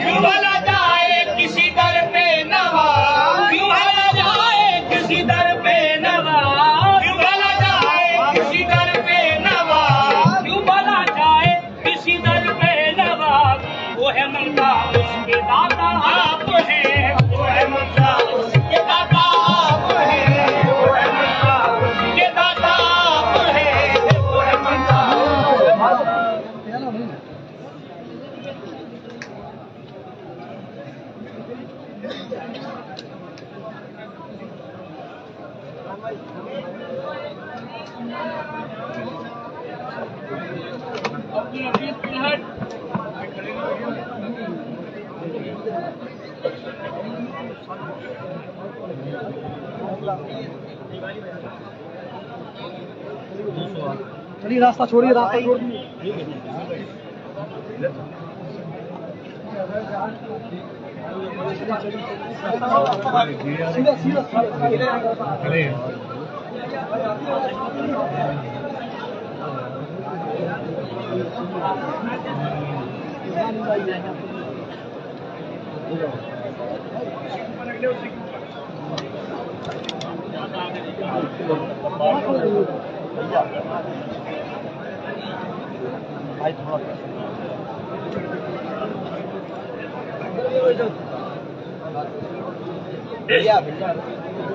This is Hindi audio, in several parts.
क्यों भला जाए किसी दर पे नवाज, क्यों भला जाए किसी दर पे नवाज, क्यों भला जाए किसी दर पे नवाज, क्यों भला जाए किसी दर पे नवाज। वो है ममता उसके दाता आप हैं, वो है ममता उसके दाता आप हैं, वो है ममता उसके दाता आप हैं, वो है ममता। चलिए रास्ता छोड़िए, रास्ता छोड़िए। सीधा सीधा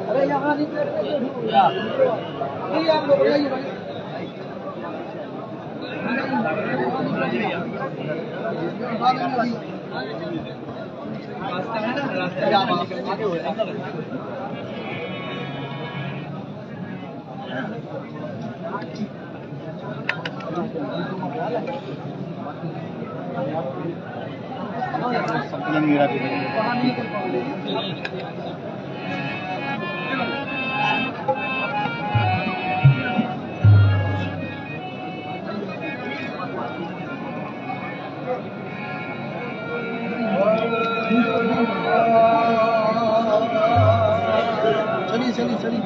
अरे यहाँ नहीं कर रहे आप लोग बताइए भाई। रास्ता है ना, रास्ता आगे हो रहा है। चलिए चलिए चलिए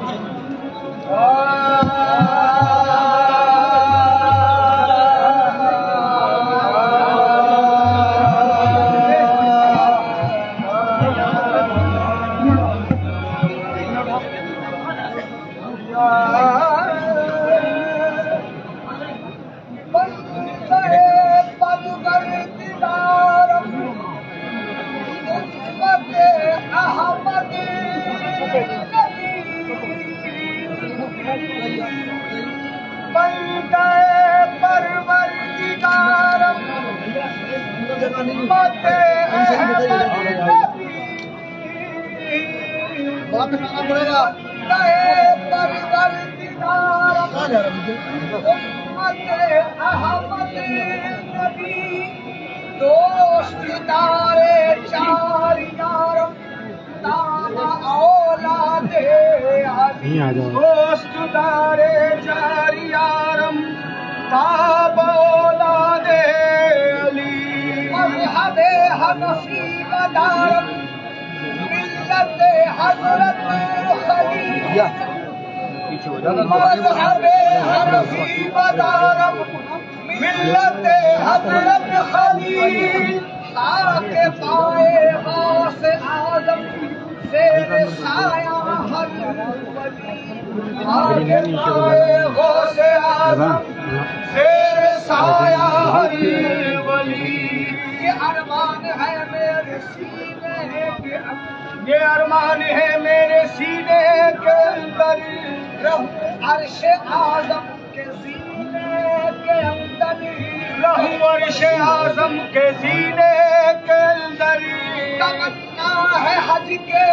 बात करना पड़ेगा। दोस्तारे चार यारम ताबा औलादे अली, दोस्तारे चार यारम ताबा औलादे अली, मज़हबे हनफीब दारम मिल्लते हज़रत खलील, मज़हबे हनफीब दारम मिल्लते हज़रत खलील, आके पाए गौसे आज़म शेर साया हर वली, आके पाए गौसे आज़म शेर साया हर वली। ये अरमान है मेरे सीने के, ये अरमान है मेरे सीने के अंदर, रहूं अर्श आज़म के सीने के अंदर, रहूं अर्श आज़म के सीने के अंदर। तमन्ना है हज के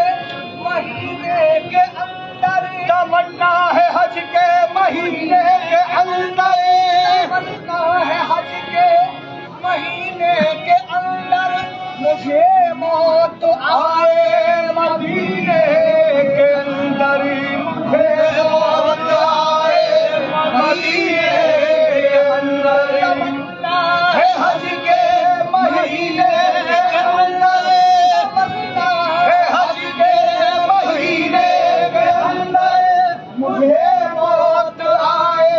महीने के अंदर, तमन्ना है हज के महीने के अंदर, तमन्ना है हज के महीने के अंदर। मुझे मौत आए मदीने के अंदर, मुझे मौत आए मदीने के अंदर। तमन्ना है हज के महीने के अंदर, तमन्ना है हज के महीने के अंदर। मुझे मौत आए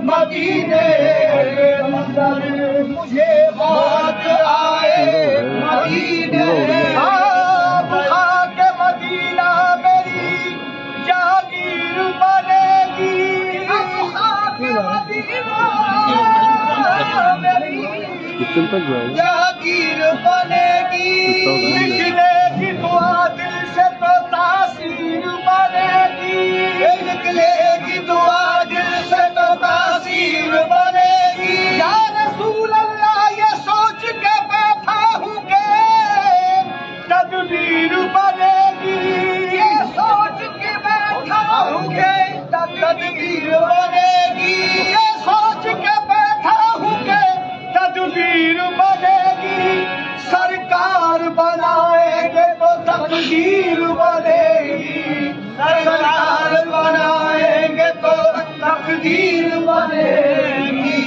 मदीने के अंदर, मुझे मौत आए आप खाके मदीना मेरी जागीर बनेगी। खाके मदीना मेरी जागीर बनेगी। निकलेगी दुआ दिल से तो तासीर बनेगी। निकलेगी दुआ दिल से तो तासीर बनेगी। या रसूल अल्लाह ये सोच के बैठा हूँ के तदबीर बनेगी। ये सोच के बैठा हूँ के तदबीर बनेगी। ये सोच के बैठा हूँ के तदबीर बनेगी। सरकार बनाएंगे तो तकदीर बनेगी। सरकार बनाएंगे तो तकदीर बनेगी।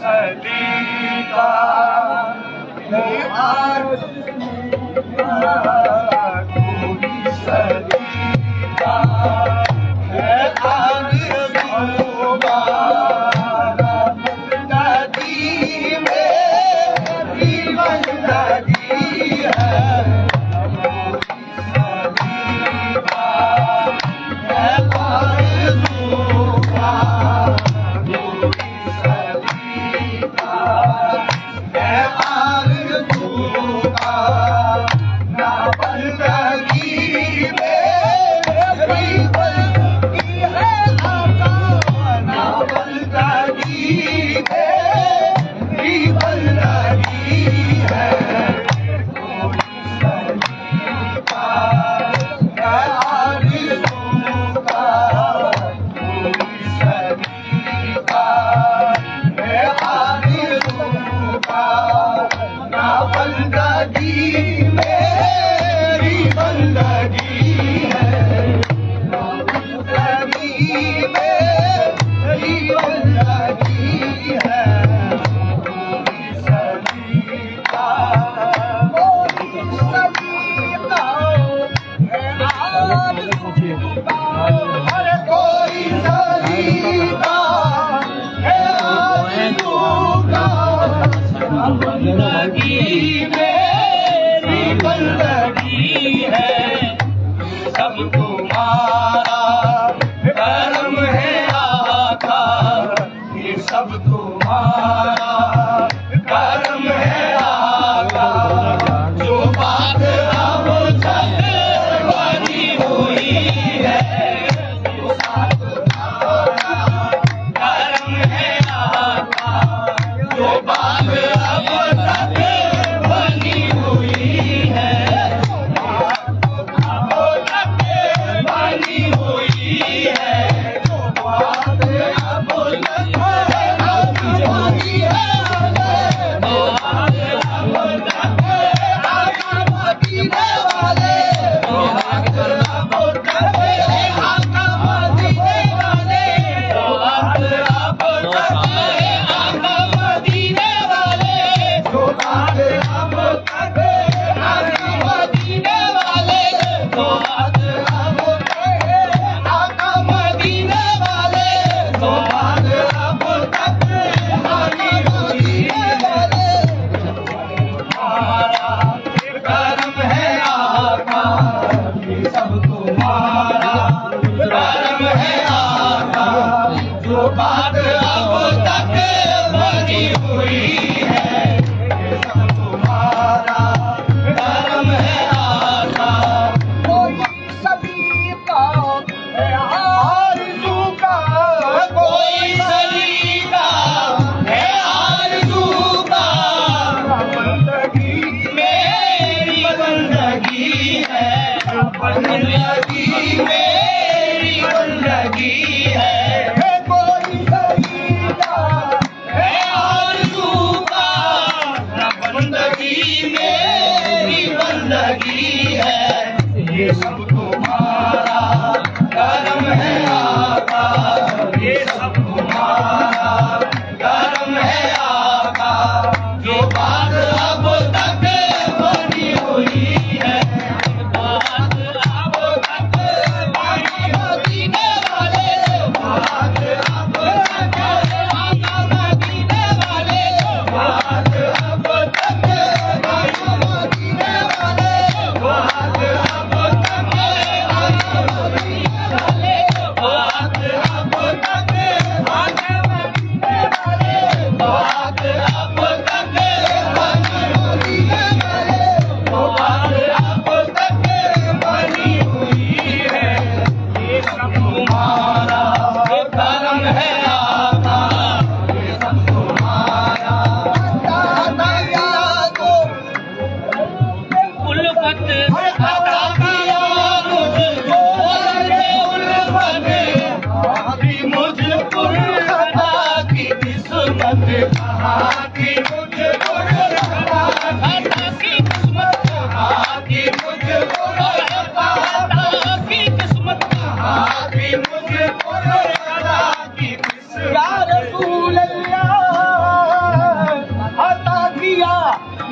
सदी का सदी का सब तुम्हारा करम है आका। ये सब तुम्हारा करम है आका। जो बात अब तक बनी हुई है वो सब तुम्हारा करम है आका। जो बात अब तक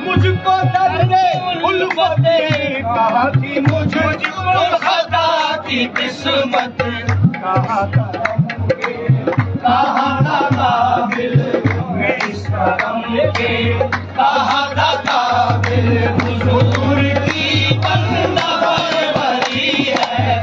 मुझको दर्द उल्फत कहा थी मुझको खता की किस्मत कहा था काबिल मैं इस करम के कहा था काबिल हुजूर की बंदा परवरी है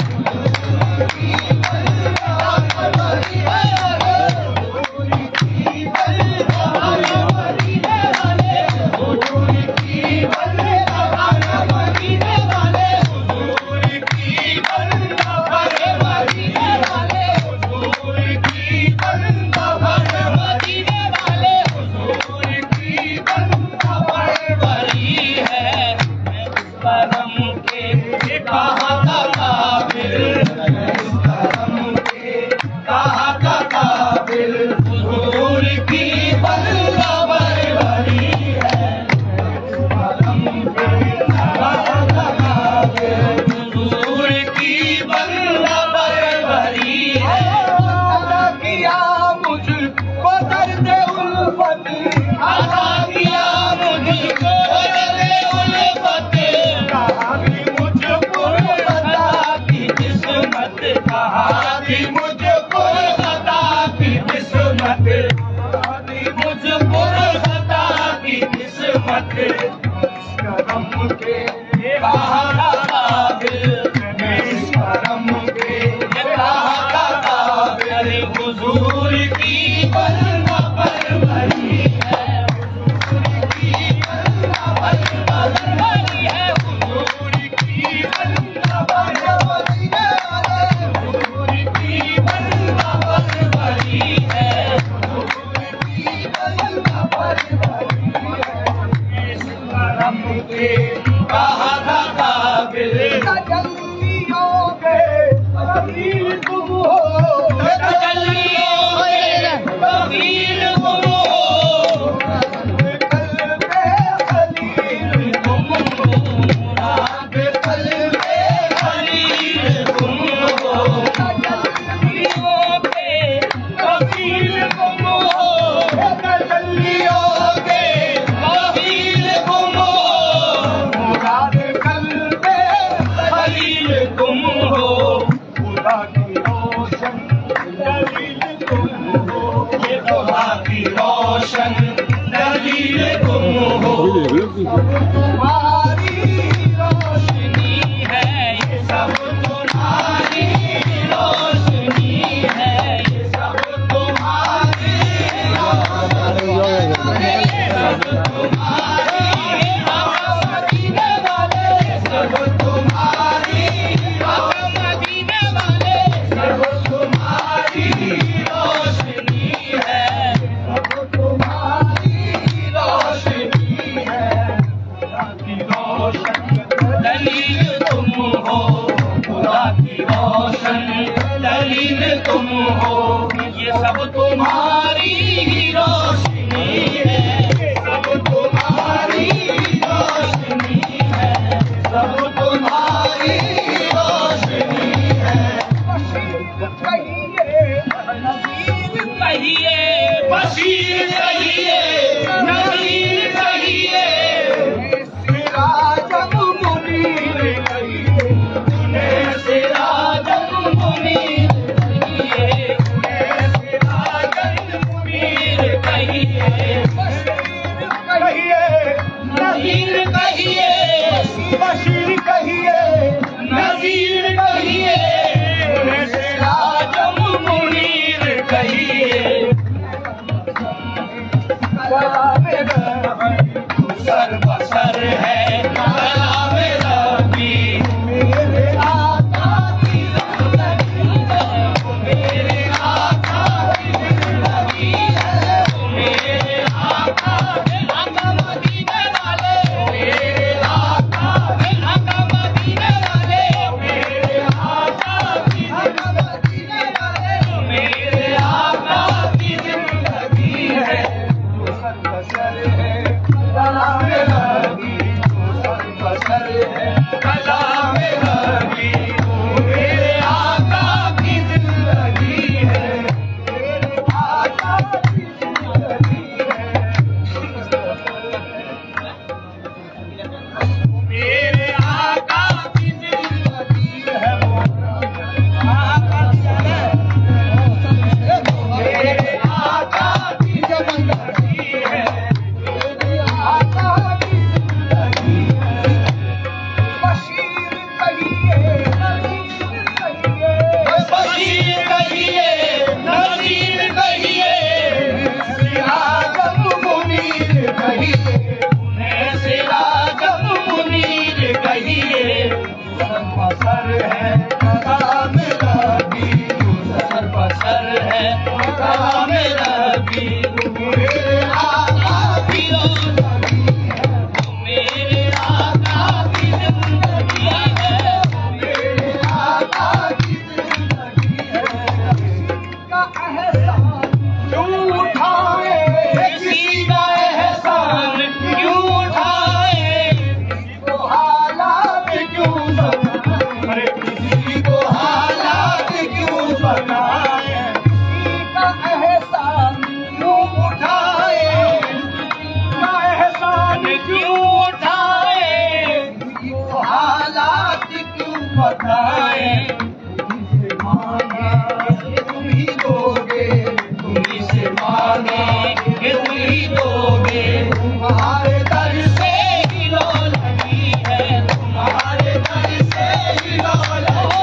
उठाए तुम ही दोगे, तुम ही से मांगे कि तुम ही दोगे। तुम्हारे दर से ही लो लगी है, तुम्हारे दर से ही लो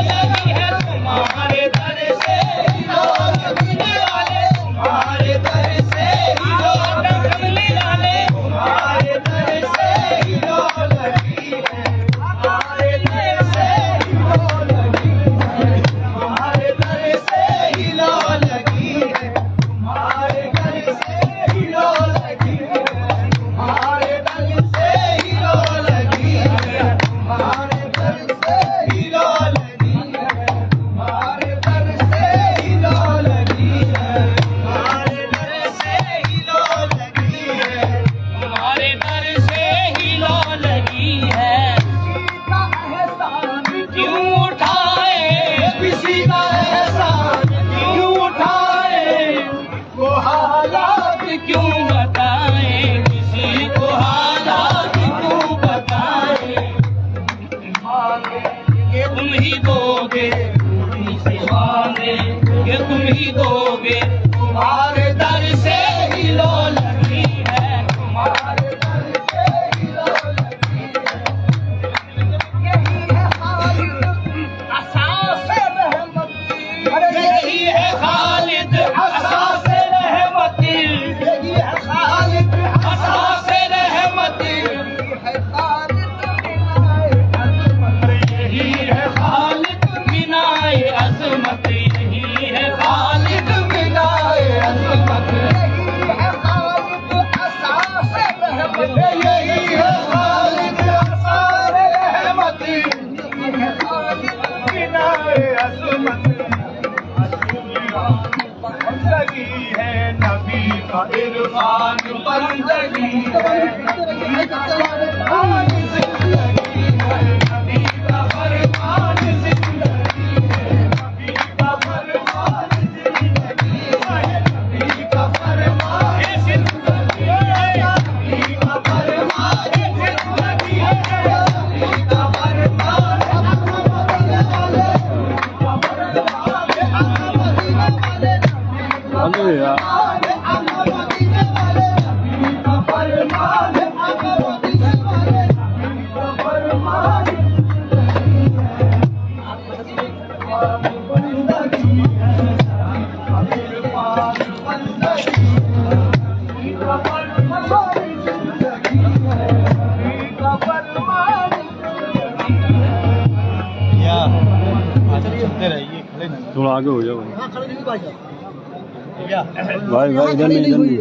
लगी है, तुम्हारे दर से ही लो लगने वाले, तुम्हारे दर से ही लो लगने वाले, तुम्हारे दर से ही लो लगी है, तुम्हारे दर से ही लो लगी है, तुम्हारे दर से ही लो लगी है, तुम्हारे दर से ही लो लगी है, तुम्हारे दर से ही लो लगी है, तुम्हारे दर से ही लो लगी है, तुम्हारे दर से ही लो लगी है, तुम्हारे दर से ही लो लगी है, तुम्हारे दर से ही लो लगी है। क्यों उठाए किसी का एहसान, क्यों उठाए वो हालात क्यों बताए, किसी को हालात क्यों बताए। मांगे कि तुम ही दोगे, तुम ही से मांगे कि तुम ही दोगे, तुम्हारे दर से ही लो लगी है, तुम्हारे दर से ही लो लगी है। यही है खालिद असास रहमती, यही है खालिद असास रहमती, यही है खालिद असास रहमती, यही है खालिद बिनाए अजमत, यही है खालिद बिनाए अजमत, यही है खालिद असास रहमत, यही है खालिद असास रहमत, यही है खालिद बिनाए अजमत। बंदगी है नबी का इरफान, बंदगी है नबी का फरमान, जिंदगी है नबी का फरमान, जिंदगी है नबी का फरमान, जिंदगी है नबी का फरमान, जिंदगी है नबी का फरमान, जिंदगी है नबी का फरमान। थोड़ा आगे हो जाओ हाँ खड़े नहीं भाई साहब। भाई भाई इधर नहीं इधर नहीं।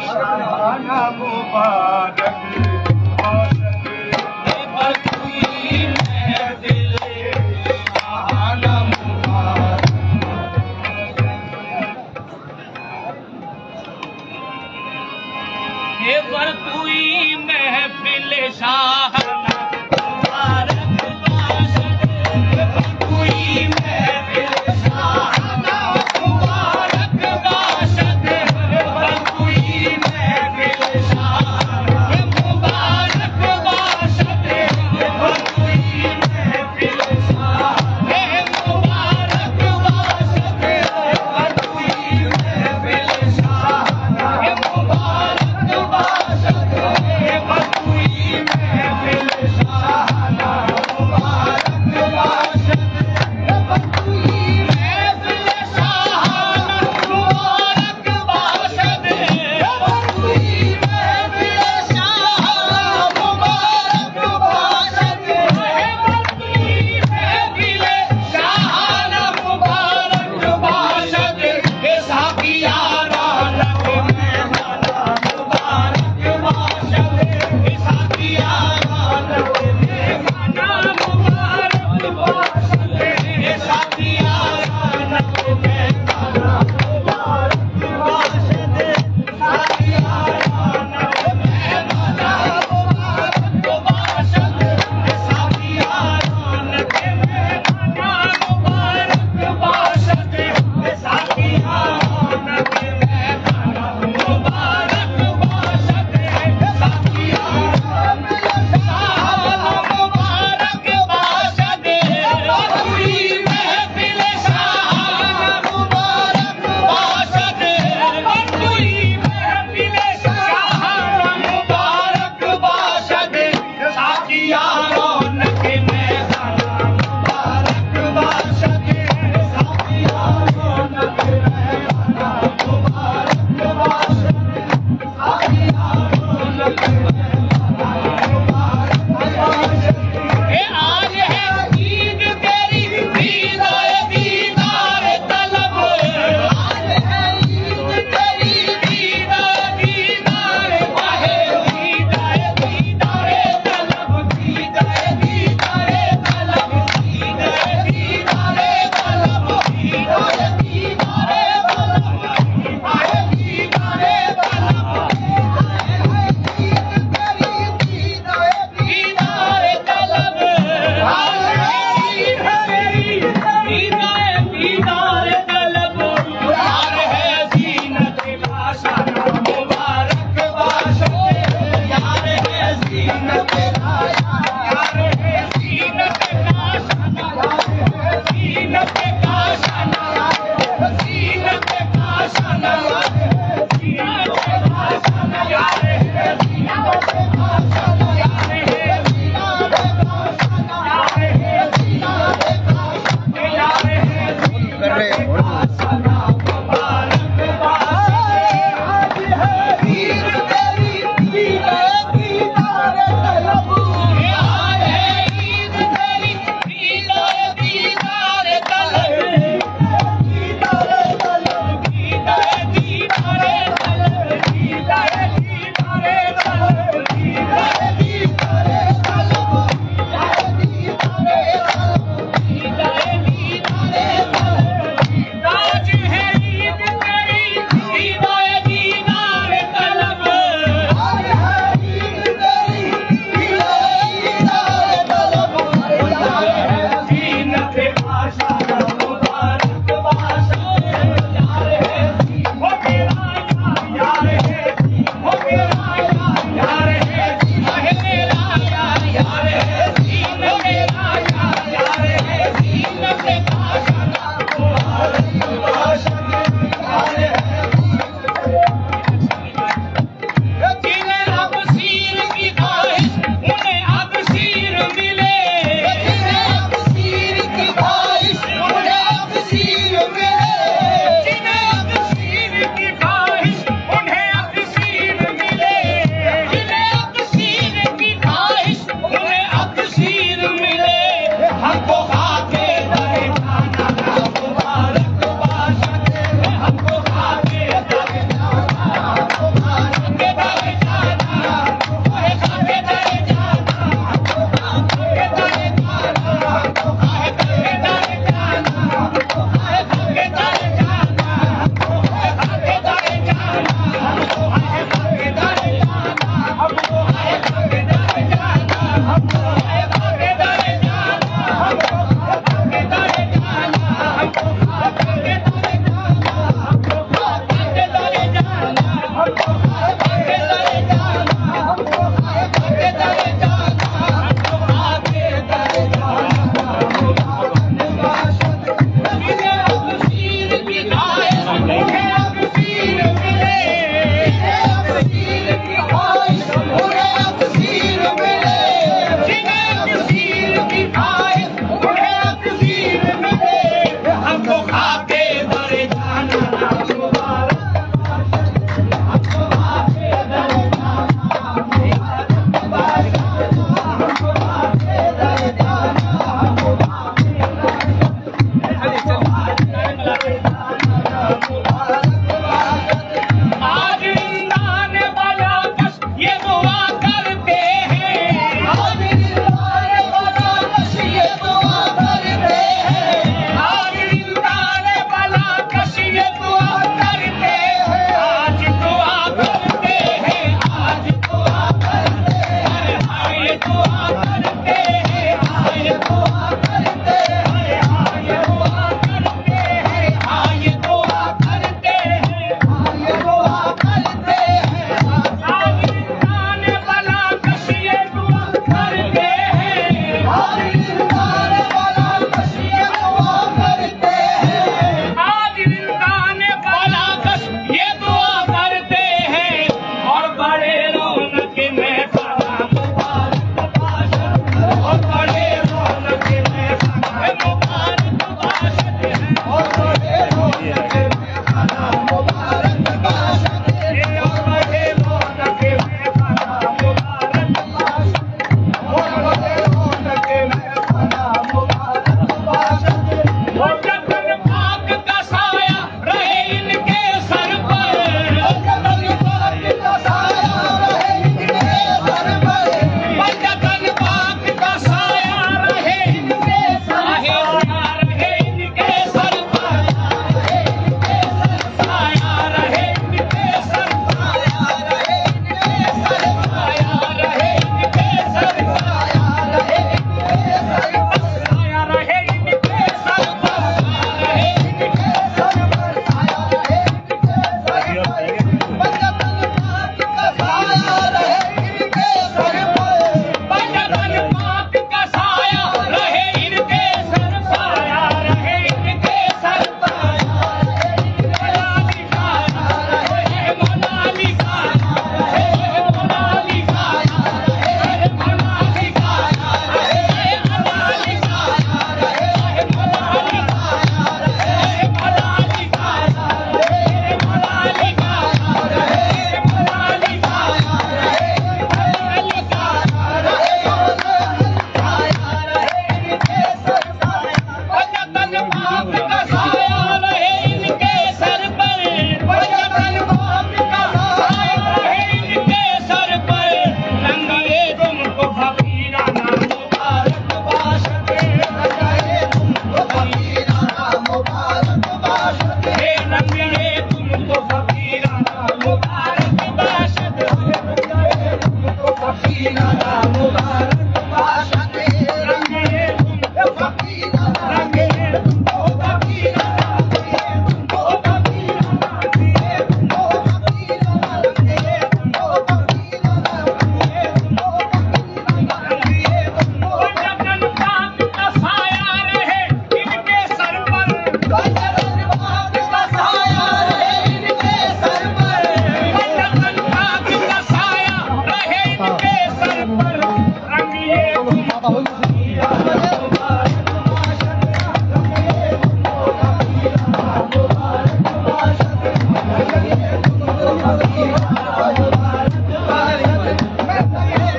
शाहाना मुबारक शाहाना मुबारक। ये बरतुई महफिल शाहाना मुबारक बाशद, बरतुई महफिल शाहाना मुबारक बाशद, बरतुई महफिल शाहाना वीर तेरी दीदारे तलब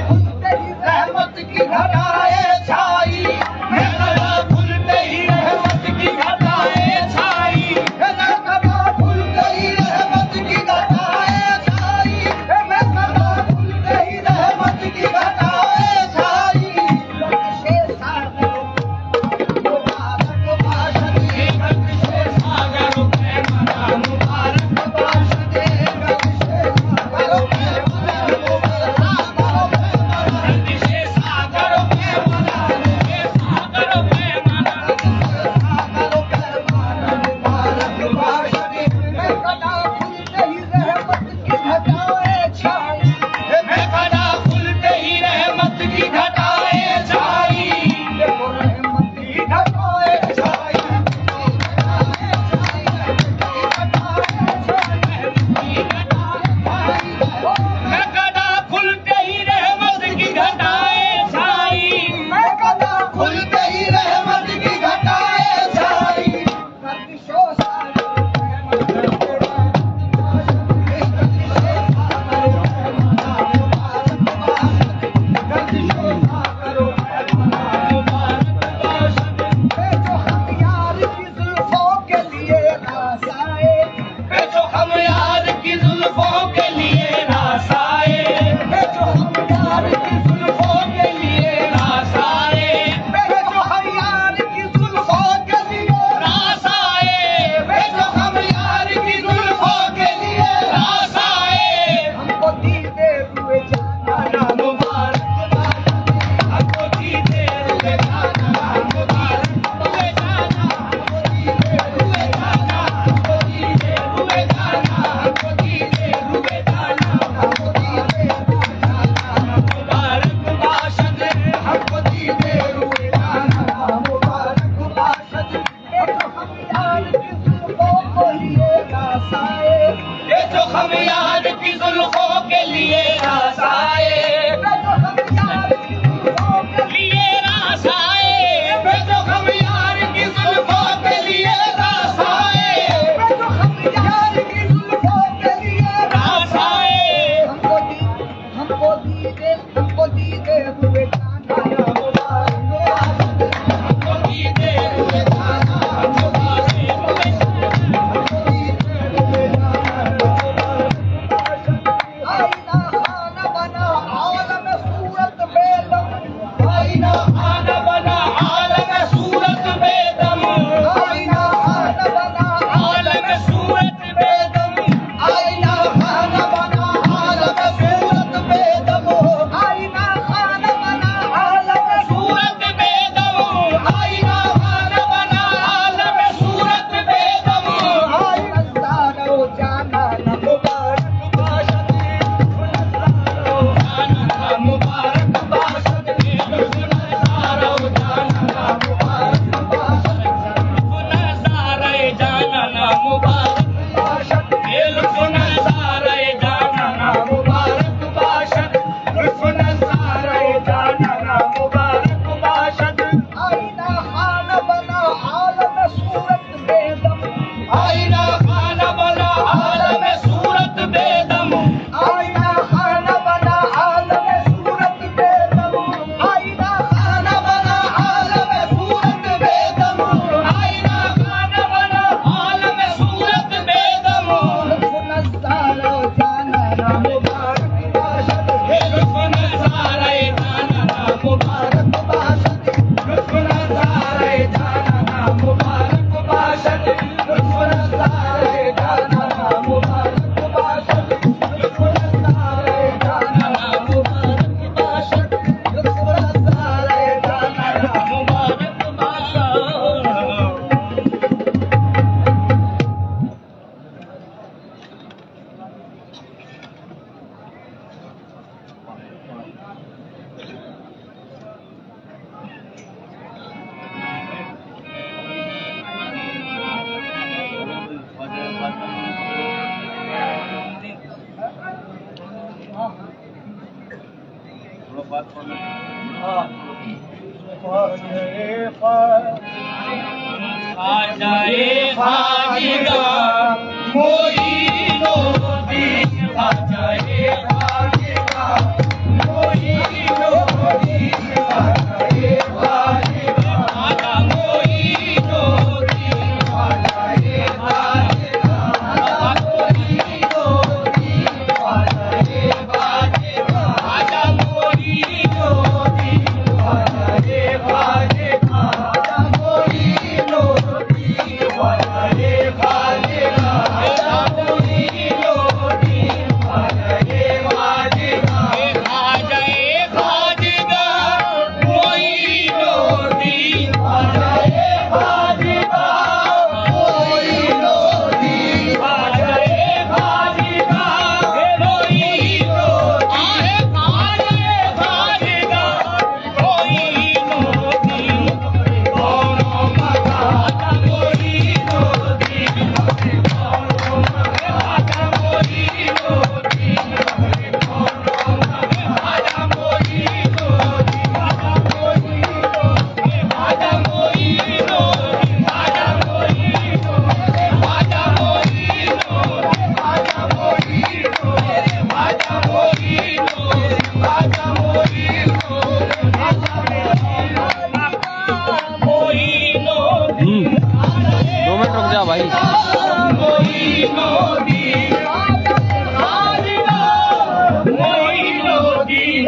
रहमत की घटाए छाई मैं कदा खुलते ही रहमत की घटाए छाई मैं कदा खुलते ही रहमत की घटाए छाई मैं कदा खुलते ही रहमत की घटाए छाई से सागर मुबारक बाशदे गंज से सागर पैमाना मुबारक बाशदे गंज से सागर खाजाए खाजिगा मोइनुद्दीन खाजाए खाजिगा मोइनुद्दीन खाजाए खाजिगा खाजा मोइनुद्दीन खाजाए खाजिगा मोइनुद्दीन खाजाए खाजिगा खाजा मोइनुद्दीन खाजाए खाजिगा खाजा मोइनुद्दीन खाजाए खाजिगा खाजा मोइनुद्दीन खाजाए खाजिगा खाजाए खाजिगा मोइनुद्दीन खाजाए खाजिगा मोइनुद्दीन खाजाए खाजिगा मोइनुद्दीन खाजाए खाजिगा मोइनुद्दीन कौनो मगा मोइनुद्दीन कौनो मगा मोइनुद्दीन कौनो मगा मोइनुद्दीन खाजा मोइनुद्दीन खाजा मोइनुद्दीन खाजा मोइनुद्दीन खाजा मोइनुद्दीन खाजा मोइनुद्दीन खाजा मोइनुद्दीन खाजा मोइनुद्दीन खाजा मोइनुद्दीन 2 मिनट रुक जा भाई मोइनुद्दीन खाजिगा मोइनुद्दीन